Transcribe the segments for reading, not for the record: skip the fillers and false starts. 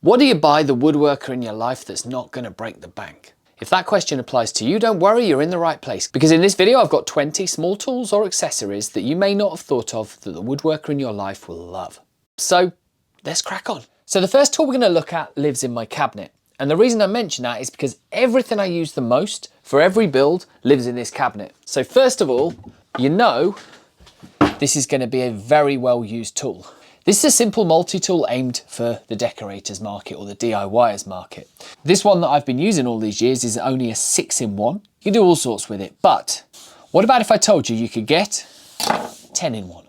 What do you buy the woodworker in your life that's not going to break the bank? If that question applies to you, don't worry, you're in the right place. Because in this video, I've got 20 small tools or accessories that you may not have thought of that the woodworker in your life will love. So let's crack on. So the first tool we're going to look at lives in my cabinet. And the reason I mention that is because everything I use the most for every build lives in this cabinet. So first of all, you know, this is going to be a very well used tool. This is a simple multi-tool aimed for the decorators market or the DIYers market. This one that I've been using all these years is only a 6-in-1. You can do all sorts with it, but what about if I told you you could get 10-in-1?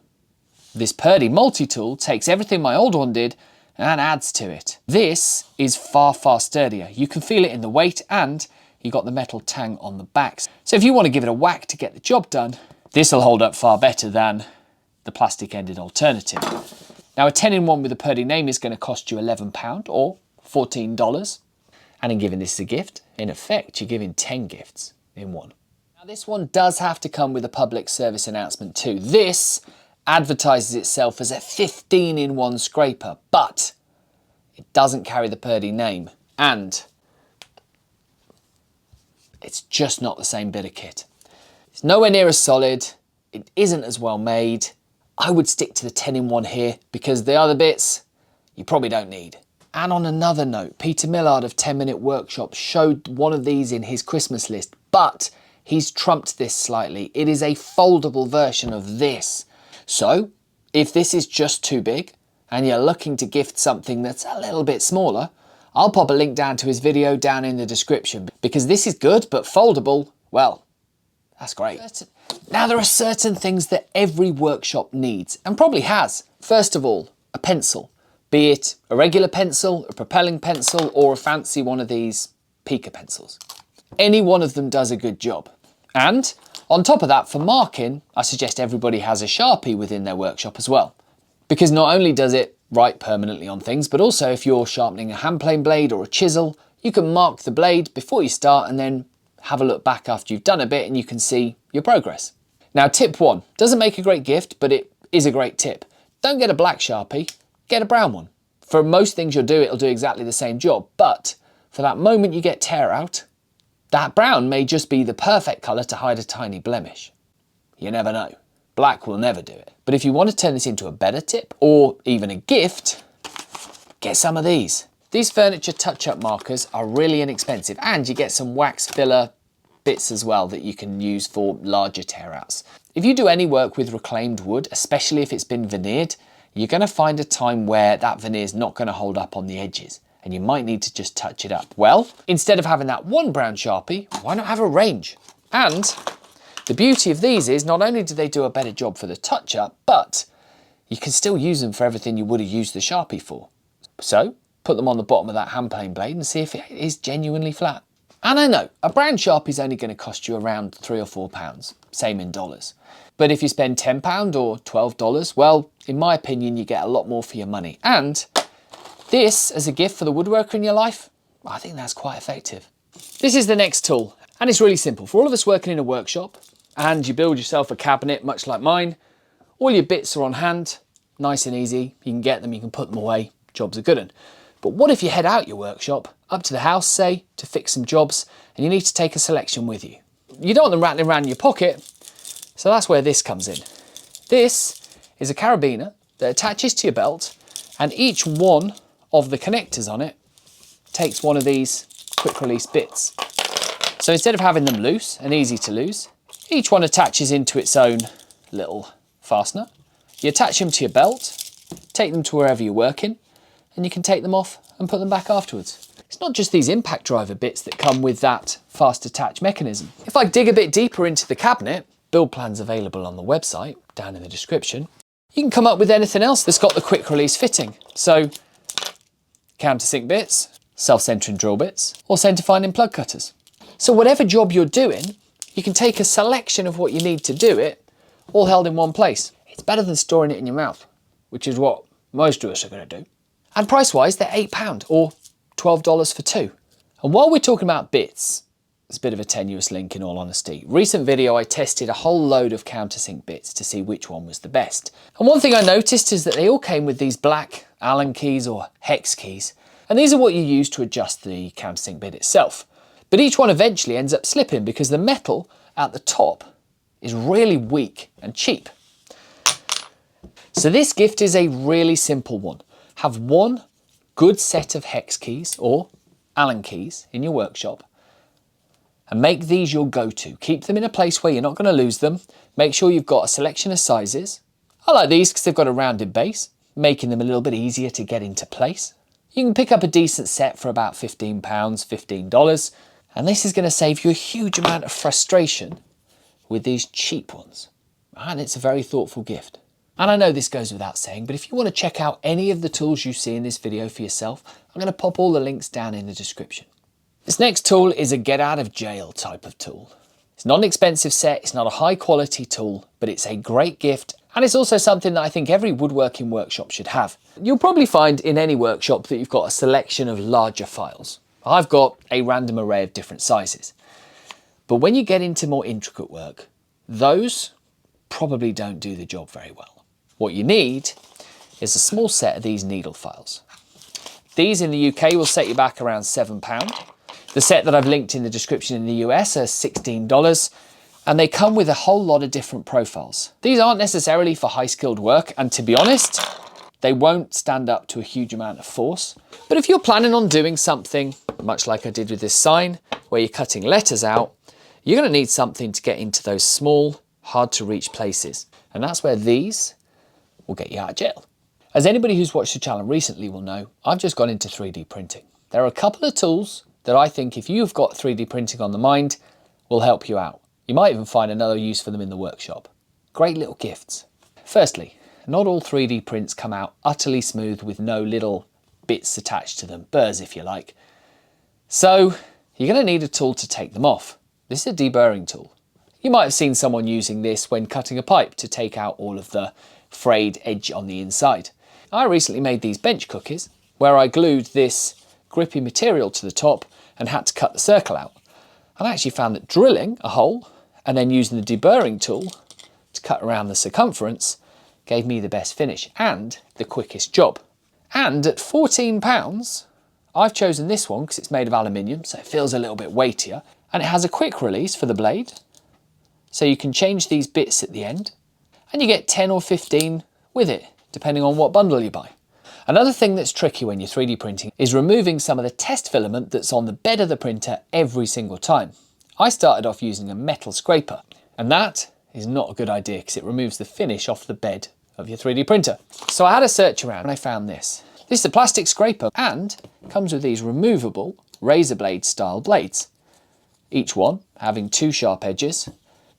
This Purdy multi-tool takes everything my old one did and adds to it. This is far, far sturdier. You can feel it in the weight and you got the metal tang on the backs. So if you want to give it a whack to get the job done, this will hold up far better than the plastic-ended alternative. Now a 10-in-1 with a Purdy name is going to cost you £11 or $14. And in giving this as a gift, in effect, you're giving 10 gifts in one. Now this one does have to come with a public service announcement too. This advertises itself as a 15-in-1 scraper, but it doesn't carry the Purdy name. And it's just not the same bit of kit. It's nowhere near as solid. It isn't as well made. I would stick to the 10-in-1 here because the other bits you probably don't need. And on another note, Peter Millard of 10-Minute Workshop showed one of these in his Christmas list, but he's trumped this slightly. It is a foldable version of this. So if this is just too big and you're looking to gift something that's a little bit smaller, I'll pop a link down to his video down in the description because this is good, but foldable, well, that's great. Now there are certain things that every workshop needs and probably has. First of all, a pencil, be it a regular pencil, a propelling pencil, or a fancy one of these Pica pencils. Any one of them does a good job. And on top of that, for marking, I suggest everybody has a Sharpie within their workshop as well. Because not only does it write permanently on things, but also if you're sharpening a hand plane blade or a chisel, you can mark the blade before you start and then have a look back after you've done a bit and you can see your progress. Now tip 1, doesn't make a great gift, but it is a great tip. Don't get a black Sharpie, get a brown one. For most things you'll do, it'll do exactly the same job, but for that moment you get tear out, that brown may just be the perfect colour to hide a tiny blemish. You never know. Black will never do it. But if you want to turn this into a better tip or even a gift, get some of these. These furniture touch-up markers are really inexpensive and you get some wax filler bits as well that you can use for larger tear-outs. If you do any work with reclaimed wood, especially if it's been veneered, you're going to find a time where that veneer is not going to hold up on the edges and you might need to just touch it up. Well, instead of having that one brown Sharpie, why not have a range? And the beauty of these is not only do they do a better job for the touch-up, but you can still use them for everything you would have used the Sharpie for. So put them on the bottom of that hand plane blade and see if it is genuinely flat. And I know, a brown Sharpie is only going to cost you around £3 or £4, same in dollars. But if you spend £10 or $12, well, in my opinion, you get a lot more for your money. And this, as a gift for the woodworker in your life, I think that's quite effective. This is the next tool, and it's really simple. For all of us working in a workshop, and you build yourself a cabinet, much like mine, all your bits are on hand, nice and easy. You can get them, you can put them away, jobs are good 'un. But what if you head out your workshop, up to the house, say, to fix some jobs, and you need to take a selection with you? You don't want them rattling around in your pocket, so that's where this comes in. This is a carabiner that attaches to your belt, and each one of the connectors on it takes one of these quick release bits. So instead of having them loose and easy to lose, each one attaches into its own little fastener. You attach them to your belt, take them to wherever you're working, and you can take them off and put them back afterwards. It's not just these impact driver bits that come with that fast attach mechanism. If I dig a bit deeper into the cabinet, build plans available on the website, down in the description, you can come up with anything else that's got the quick release fitting. So countersink bits, self-centering drill bits, or centre finding plug cutters. So whatever job you're doing, you can take a selection of what you need to do it, all held in one place. It's better than storing it in your mouth, which is what most of us are going to do. And price-wise, they're £8 or $12 for 2. And while we're talking about bits, it's a bit of a tenuous link in all honesty. Recent video I tested a whole load of countersink bits to see which one was the best. And one thing I noticed is that they all came with these black Allen keys or hex keys. And these are what you use to adjust the countersink bit itself. But each one eventually ends up slipping because the metal at the top is really weak and cheap. So this gift is a really simple one. Have one good set of hex keys or Allen keys in your workshop and make these your go-to. Keep them in a place where you're not going to lose them. Make sure you've got a selection of sizes. I like these because they've got a rounded base, making them a little bit easier to get into place. You can pick up a decent set for about £15, $15, and this is going to save you a huge amount of frustration with these cheap ones. And it's a very thoughtful gift. And I know this goes without saying, but if you want to check out any of the tools you see in this video for yourself, I'm going to pop all the links down in the description. This next tool is a get out of jail type of tool. It's not an expensive set, it's not a high quality tool, but it's a great gift, and it's also something that I think every woodworking workshop should have. You'll probably find in any workshop that you've got a selection of larger files. I've got a random array of different sizes. But when you get into more intricate work, those probably don't do the job very well. What you need is a small set of these needle files. These in the UK will set you back around £7. The set that I've linked in the description in the US are $16, and they come with a whole lot of different profiles. These aren't necessarily for high skilled work, and to be honest, they won't stand up to a huge amount of force. But if you're planning on doing something, much like I did with this sign, where you're cutting letters out, you're going to need something to get into those small, hard to reach places. And that's where these will get you out of jail. As anybody who's watched the channel recently will know, I've just gone into 3D printing. There are a couple of tools that I think if you've got 3D printing on the mind, will help you out. You might even find another use for them in the workshop. Great little gifts. Firstly, not all 3D prints come out utterly smooth with no little bits attached to them, burrs if you like. So you're going to need a tool to take them off. This is a deburring tool. You might have seen someone using this when cutting a pipe to take out all of the frayed edge on the inside. I recently made these bench cookies where I glued this grippy material to the top and had to cut the circle out. I actually found that drilling a hole and then using the deburring tool to cut around the circumference gave me the best finish and the quickest job. And at £14, I've chosen this one because it's made of aluminium, so it feels a little bit weightier, and it has a quick release for the blade, so you can change these bits at the end, and you get 10 or 15 with it, depending on what bundle you buy. Another thing that's tricky when you're 3D printing is removing some of the test filament that's on the bed of the printer every single time. I started off using a metal scraper, and that is not a good idea because it removes the finish off the bed of your 3D printer. So I had a search around and I found this. This is a plastic scraper and comes with these removable razor blade style blades. Each one having 2 sharp edges,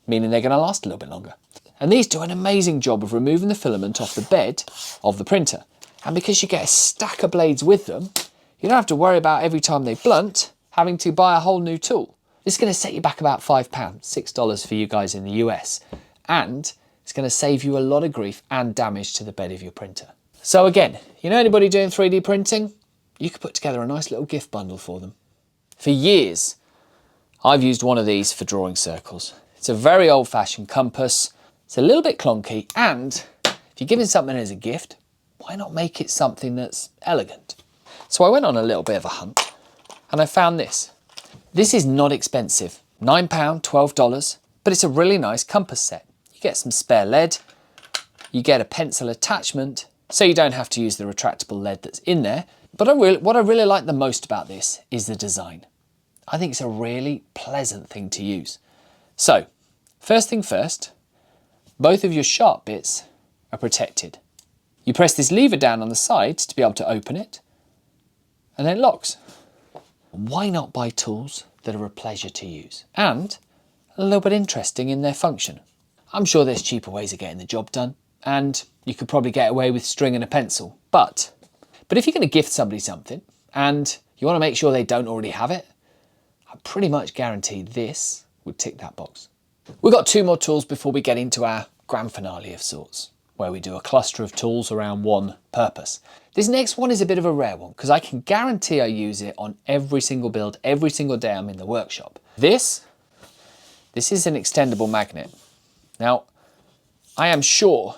meaning they're going to last a little bit longer. And these do an amazing job of removing the filament off the bed of the printer. And because you get a stack of blades with them, you don't have to worry about every time they blunt having to buy a whole new tool. This is going to set you back about £5, $6 for you guys in the US. And it's going to save you a lot of grief and damage to the bed of your printer. So again, you know anybody doing 3D printing? You could put together a nice little gift bundle for them. For years, I've used one of these for drawing circles. It's a very old-fashioned compass. It's a little bit clunky, and if you're giving something as a gift, why not make it something that's elegant? So I went on a little bit of a hunt, and I found this. This is not expensive, £9, $12, but it's a really nice compass set. You get some spare lead, you get a pencil attachment, so you don't have to use the retractable lead that's in there. But what I really like the most about this is the design. I think it's a really pleasant thing to use. So, first thing first, both of your sharp bits are protected. You press this lever down on the side to be able to open it, and then it locks. Why not buy tools that are a pleasure to use and a little bit interesting in their function? I'm sure there's cheaper ways of getting the job done, and you could probably get away with string and a pencil. But if you're going to gift somebody something and you want to make sure they don't already have it, I pretty much guarantee this would tick that box. We've got 2 more tools before we get into our grand finale of sorts, where we do a cluster of tools around one purpose. This next one is a bit of a rare one because I can guarantee I use it on every single build, every single day I'm in the workshop. This is an extendable magnet. Now, I am sure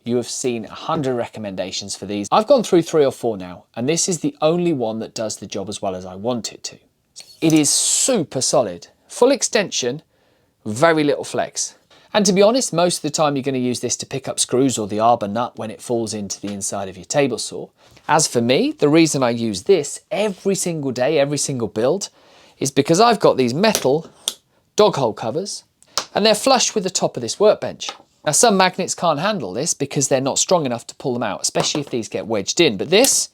you have seen 100 recommendations for these. I've gone through 3 or 4 now, and this is the only one that does the job as well as I want it to. It is super solid. Full extension, very little flex. And to be honest, most of the time you're going to use this to pick up screws or the arbor nut when it falls into the inside of your table saw. As for me, the reason I use this every single day, every single build, is because I've got these metal dog hole covers and they're flush with the top of this workbench. Now some magnets can't handle this because they're not strong enough to pull them out, especially if these get wedged in, but this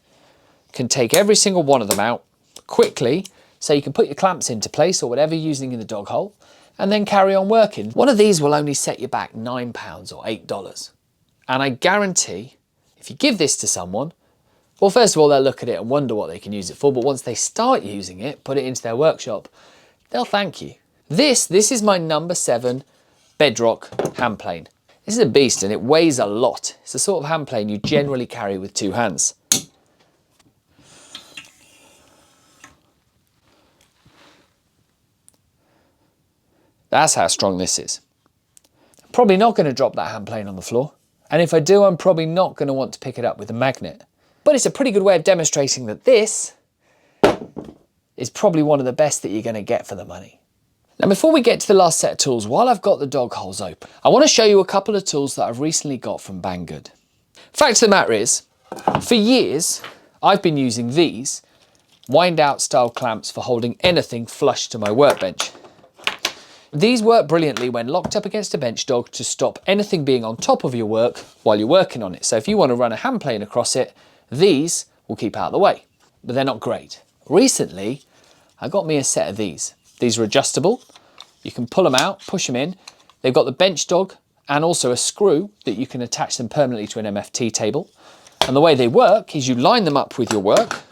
can take every single one of them out quickly so you can put your clamps into place or whatever you're using in the dog hole and then carry on working. One of these will only set you back £9 or $8. And I guarantee if you give this to someone, well, first of all, they'll look at it and wonder what they can use it for, but once they start using it, put it into their workshop, they'll thank you. This is my number 7 Bedrock hand plane. This is a beast and it weighs a lot. It's the sort of hand plane you generally carry with 2 hands. That's how strong this is. I'm probably not going to drop that hand plane on the floor. And if I do, I'm probably not going to want to pick it up with a magnet. But it's a pretty good way of demonstrating that this is probably one of the best that you're going to get for the money. Now, before we get to the last set of tools, while I've got the dog holes open, I want to show you a couple of tools that I've recently got from Banggood. Fact of the matter is, for years, I've been using these wind out style clamps for holding anything flush to my workbench. These work brilliantly when locked up against a bench dog to stop anything being on top of your work while you're working on it. So if you want to run a hand plane across it, these will keep out of the way, but they're not great. Recently, I got me a set of these. These are adjustable. You can pull them out, push them in. They've got the bench dog and also a screw that you can attach them permanently to an MFT table. And the way they work is you line them up with your work.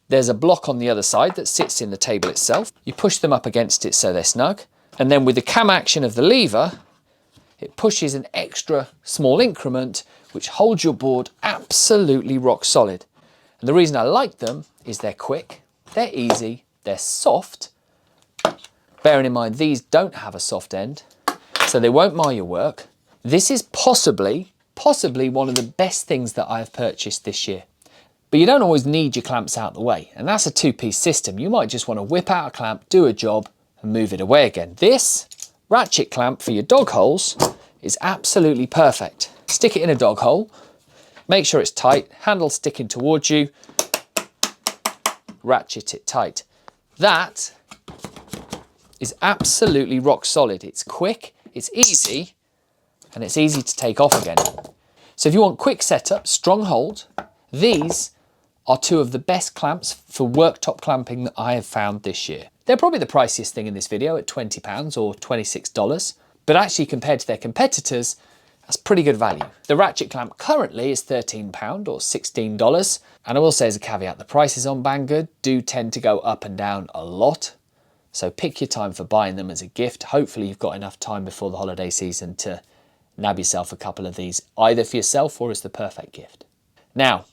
There's a block on the other side that sits in the table itself. You push them up against it so they're snug. And then with the cam action of the lever, it pushes an extra small increment which holds your board absolutely rock solid. And the reason I like them is they're quick, they're easy, they're soft. Bearing in mind these don't have a soft end, so they won't mar your work. This is possibly one of the best things that I've purchased this year. But you don't always need your clamps out the way, and that's a 2-piece system. You might just want to whip out a clamp, do a job, and move it away again. This ratchet clamp for your dog holes is absolutely perfect. Stick it in a dog hole, make sure it's tight, handle sticking towards you, ratchet it tight. That is absolutely rock solid. It's quick, it's easy, and it's easy to take off again. So if you want quick setup, strong hold, these are 2 of the best clamps for worktop clamping that I have found this year. They're probably the priciest thing in this video at £20 or $26, but actually compared to their competitors, that's pretty good value. The ratchet clamp currently is £13 or $16, and I will say as a caveat, the prices on Banggood do tend to go up and down a lot, so pick your time for buying them as a gift. Hopefully you've got enough time before the holiday season to nab yourself a couple of these, either for yourself or as the perfect gift. Now,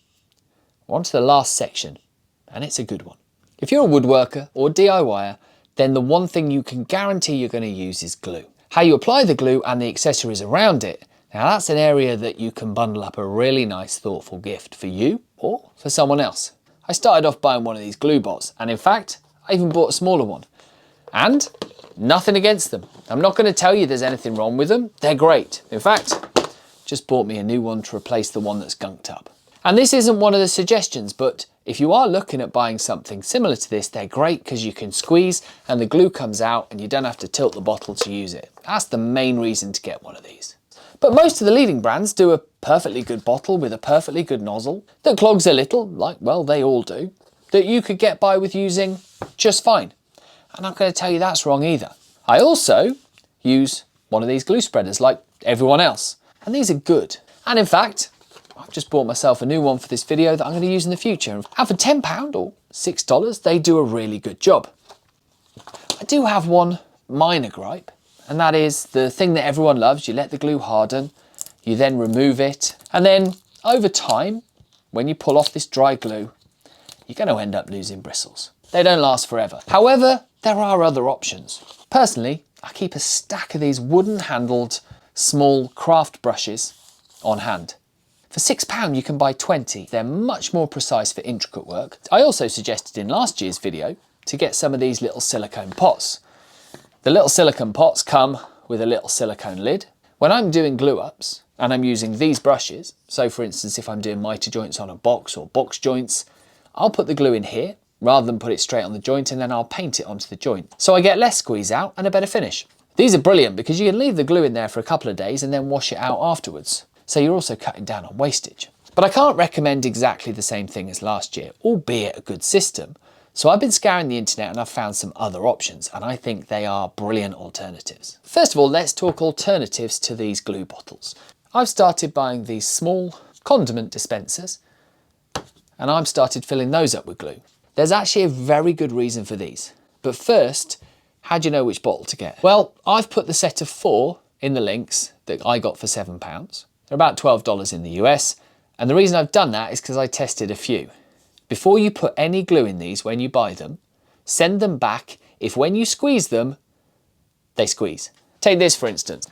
on to the last section, and it's a good one. If you're a woodworker or DIYer, then the one thing you can guarantee you're going to use is glue. How you apply the glue and the accessories around it, now that's an area that you can bundle up a really nice thoughtful gift for you or for someone else. I started off buying one of these Gluebots, and in fact, I even bought a smaller one. And nothing against them. I'm not going to tell you there's anything wrong with them. They're great. In fact, just bought me a new one to replace the one that's gunked up. And this isn't one of the suggestions, but if you are looking at buying something similar to this, they're great because you can squeeze and the glue comes out and you don't have to tilt the bottle to use it. That's the main reason to get one of these. But most of the leading brands do a perfectly good bottle with a perfectly good nozzle that clogs a little, like, well, they all do, that you could get by with using just fine. I'm not going to tell you that's wrong either. I also use one of these glue spreaders like everyone else, and these are good. And in fact, I've just bought myself a new one for this video that I'm going to use in the future. And for £10 or $6, they do a really good job. I do have one minor gripe, and that is the thing that everyone loves. You let the glue harden, you then remove it, and then over time, when you pull off this dry glue, you're going to end up losing bristles. They don't last forever. However, there are other options. Personally, I keep a stack of these wooden handled small craft brushes on hand. For £6 you can buy 20. They're much more precise for intricate work. I also suggested in last year's video to get some of these little silicone pots. The little silicone pots come with a little silicone lid. When I'm doing glue ups and I'm using these brushes, so for instance if I'm doing mitre joints on a box or box joints, I'll put the glue in here rather than put it straight on the joint, and then I'll paint it onto the joint. So I get less squeeze out and a better finish. These are brilliant because you can leave the glue in there for a couple of days and then wash it out afterwards. So you're also cutting down on wastage. But I can't recommend exactly the same thing as last year, albeit a good system. So I've been scouring the internet and I've found some other options, and I think they are brilliant alternatives. First of all, let's talk alternatives to these glue bottles. I've started buying these small condiment dispensers, and I've started filling those up with glue. There's actually a very good reason for these. But first, how do you know which bottle to get? Well, I've put the set of 4 in the links that I got for £7. They're about $12 in the US. And the reason I've done that is because I tested a few. Before you put any glue in these when you buy them, send them back if when you squeeze them, they squeeze. Take this for instance.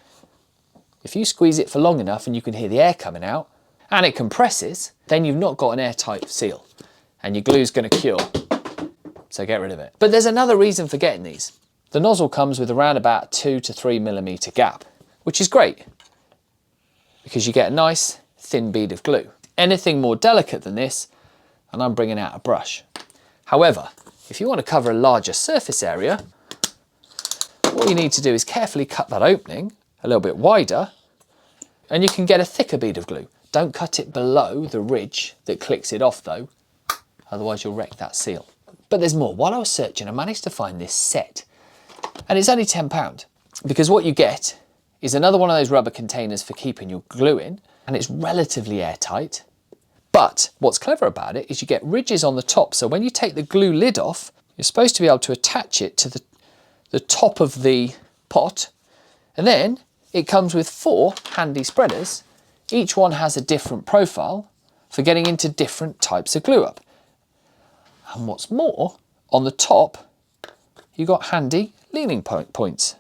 If you squeeze it for long enough and you can hear the air coming out and it compresses, then you've not got an airtight seal and your glue's going to cure. So get rid of it. But there's another reason for getting these. The nozzle comes with around about 2 to 3 millimeter gap, which is great because you get a nice thin bead of glue. Anything more delicate than this, and I'm bringing out a brush. However, if you want to cover a larger surface area, what you need to do is carefully cut that opening a little bit wider, and you can get a thicker bead of glue. Don't cut it below the ridge that clicks it off though, otherwise you'll wreck that seal. But there's more. While I was searching, I managed to find this set, and it's only £10 because what you get is another one of those rubber containers for keeping your glue in, and it's relatively airtight. But what's clever about it is you get ridges on the top, so when you take the glue lid off, you're supposed to be able to attach it to the top of the pot, and then it comes with 4 handy spreaders. Each one has a different profile for getting into different types of glue up. And what's more, on the top, you got handy leaning points.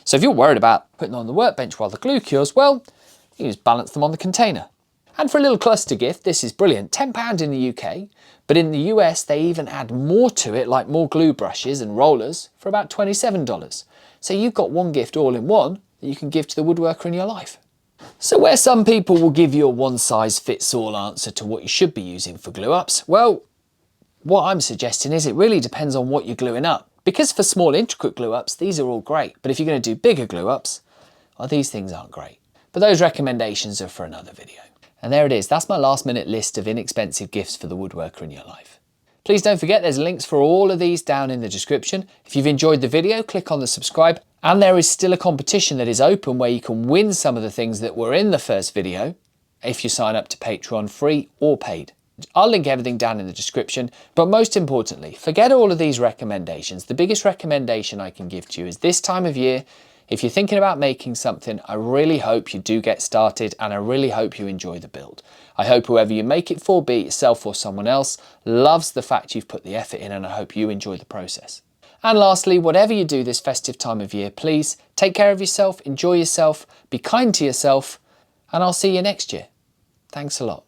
So if you're worried about putting them on the workbench while the glue cures, well, you just balance them on the container. And for a little cluster gift, this is brilliant. £10 in the UK, but in the US, they even add more to it, like more glue brushes and rollers for about $27. So you've got one gift all in one that you can give to the woodworker in your life. So where some people will give you a one-size-fits-all answer to what you should be using for glue ups, well, what I'm suggesting is it really depends on what you're gluing up. Because for small intricate glue ups, these are all great. But if you're going to do bigger glue ups, well, these things aren't great. But those recommendations are for another video. And there it is. That's my last minute list of inexpensive gifts for the woodworker in your life. Please don't forget there's links for all of these down in the description. If you've enjoyed the video, click on the subscribe. And there is still a competition that is open where you can win some of the things that were in the first video if you sign up to Patreon, free or paid. I'll link everything down in the description, but most importantly, forget all of these recommendations. The biggest recommendation I can give to you is this time of year, if you're thinking about making something, I really hope you do get started, and I really hope you enjoy the build. I hope whoever you make it for, be it yourself or someone else, loves the fact you've put the effort in, and I hope you enjoy the process. And lastly, whatever you do this festive time of year, please take care of yourself, enjoy yourself, be kind to yourself, and I'll see you next year. Thanks a lot.